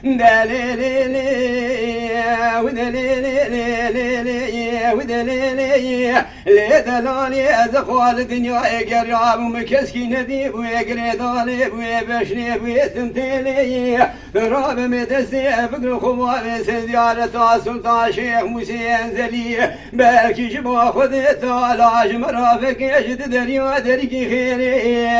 دليلي ودليلي ودليلي لدلالي أزخوال الدنيا قراب ومكسكين ذيب ويقري ظالب ويبشني ويتمثيلي راب متسي فقر خواب سيارة سلطان شيخ موسى انزلي بالكي جبا خذ تالاج مرافق يجد دريا دركي خيري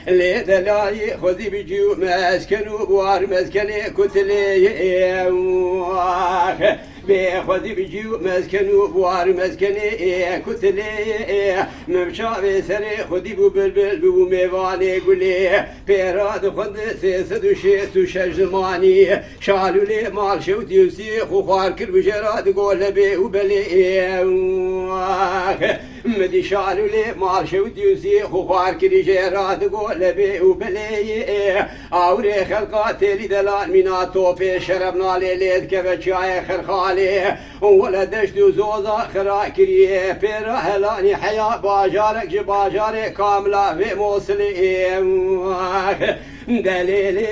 لدلالي خذي بجيو مسكنو بوار مسكني كتلي بخذي بجيو مسكنو بوار مسكني كتلي ممشى بسري خذي بو بلبل بو ميواني قولي بيراد خذ سيسد وشيس وشج زماني شالو لي مال شو ديوسي خوخار كل بجراد قول بي وبلي مدي شالو لي مال شو ديوسي خوخار كل جراد قول بي وبلي اوري خلقات لي دلال منا توبي شربنا ليلت كبشاي خرخالي ولا دشت وزوزا خراكري بيرا هلاني حياة باجارك جباجاري كاملة في موصلي دليلي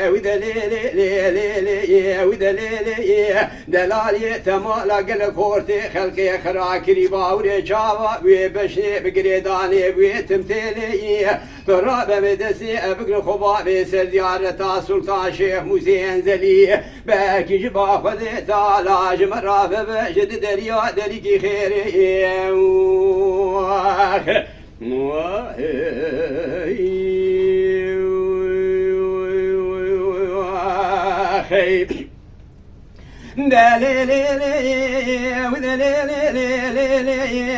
ودليلي ودليلي دلالي تمالا قل كورتي خلقي خراكري باوري شاوا ويبشني بقريداني ويتمثيلي تراب مدسي بقر خبابي سرديارة سلطان شيخ موسى انزلي باكي جبا خذي تالاج مرافة بجد دريا دريكي خيري دليلي ودليلي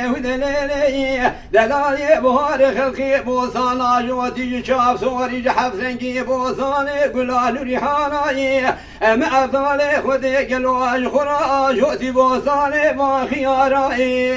ودليلي دلالي بوار خلقي بوصانا جوتي شاف صوري جحف زنقي بوصاني قلال ريحاناي مع ظالي خذي قلواج خراج جوتي بوصاني ما خياراي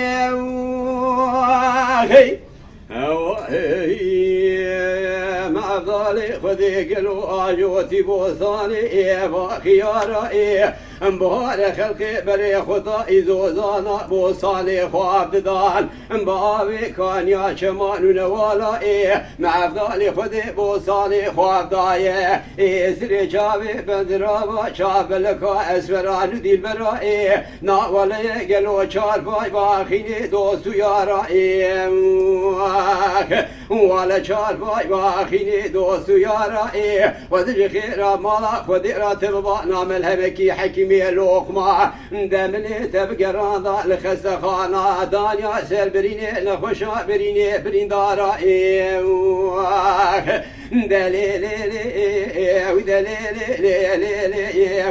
مع ظالي خذي قلواج جوتي بوصاني ما خياراي مبار خلقي بري خطائي زوزانا بوصاني خواب ددان مبابي كان يا شمان ونوالا مع ظالي خذي بوصاني خواب دايه سري شابي بندرابا شاب لكا اسفران ندي البرائي ناولي قلو شار باي باخيني دوستو يارائي ولا شار باي باخيني دوستو يارائي ودج خيرا مالا خذي راتب بانا ملهمكي حكيم لوقما دمني تبقران ذا لخستخانا دانيا سر بريني لخشا بريني بريندارا دليلي ودليلي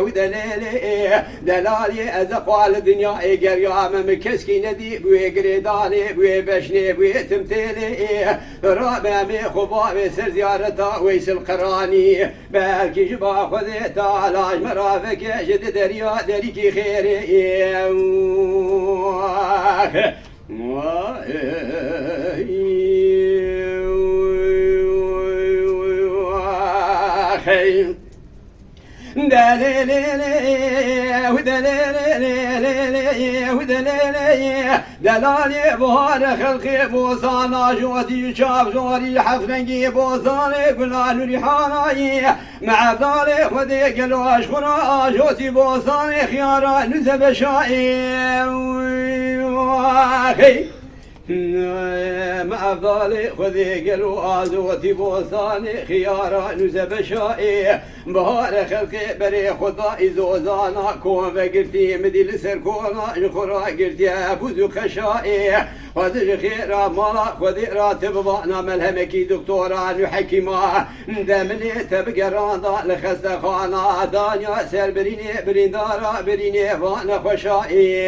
ودليلي دلالي ازقوال الدنيا قريام مكسكي ندي بوي قريداني بوي بشني بوي تمثيلي رابامي خبابي سر زيارتا ويس القراني بالكي جبا خذي تالاج مرافق جد دريا دريكي خيري دليلي ودليلي ودليلي دلالي بوار خلقي بوصانا جوتي شاف زوري حفرنقي بوصاني قلال ريحاناي مع ذالي خذي قلواش خرا جوتي بوصاني خيارا نزب شائي مع ظالي خذي قلو آزوتي بوصاني خيارا نزب شائي بهار خلقي بري خضائي زوزانا كون فقرتي مدي لسركونا جخورا قرتي أبوزو خشائي خذي خيرا مالا خذي راتب بانا ملهمكي دكتورا نحكيما دمني تبقران ذا لخستخانا دانيا سر بريني بريندارا بريني وانا خشائي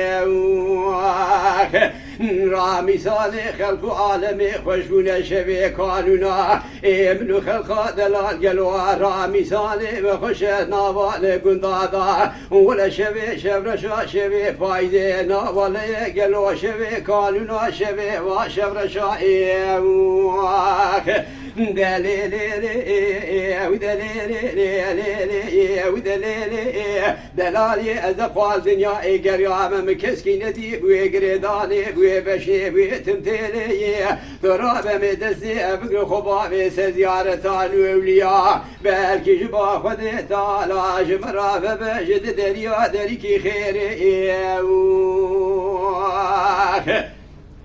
رامي صالح خلق عالمي خشبون شبه قانونا ابن خلق دلال قلوا رامي صالح بخشت نوال قندادا ولا شبه شبرشا شبه فايدنا ولا قلوا شبه قانونا شبه وشبرشا دلالی از خواز دنیا گریام کسکی ندی بوی گردانی بوی بشی بوی تمتیلی دراب مدسی بگر خوبا میس زیارتان اولیا بلکی جبا خود تالا جمرا بجد دریا دری کی خیری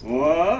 وای